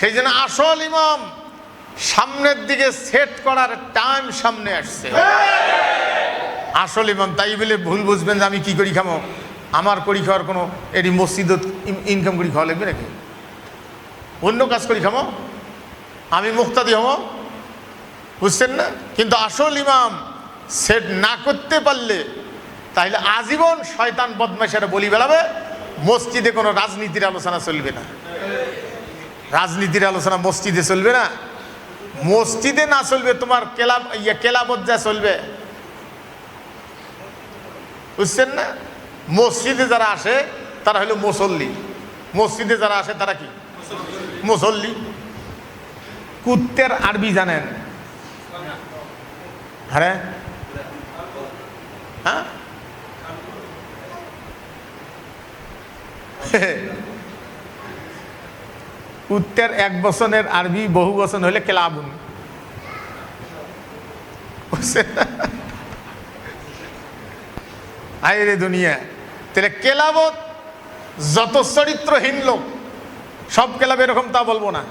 সেই জন্য আসল ইমাম সামনের দিকে সেট করার টাইম সামনে আসছে। আসল ইমাম তাই বলে ভুল বুঝবেন যে আমি কি করি খামো, আমার করি খাওয়ার কোনো এটি মসজিদত ইনকাম করি খাওয়া লাগবে নাকি, অন্য কাজ করি খামো, আমি মুক্তাদি হবো, বুঝছেন না? কিন্তু আসল ইমাম সেট না করতে পারলে তাহলে আজীবন শয়তান বদমাইশেরা বলি বেড়াবে। মসজিদে কোনো রাজনীতির আলোচনা চলবে না, রাজনীতির আলোচনা মসজিদে চলবে না। মসজিদে না চলবে তোমার কেলাবত যা চলবে, বুঝছেন না? মসজিদে যারা আসে তারা হলো মুসল্লি, মসজিদে যারা আসে তারা কি মুসল্লি। কুত্তের আরবি জানেন? হ্যাঁ হ্যাঁ কুত্তের এক বচনের আরবি বহু বচন হলে কেলাবুন, আইরে দুনিয়া। তাহলে কেলাবত যত চরিত্রহীন লোক সব কেলাব এরকম তা বলবো না।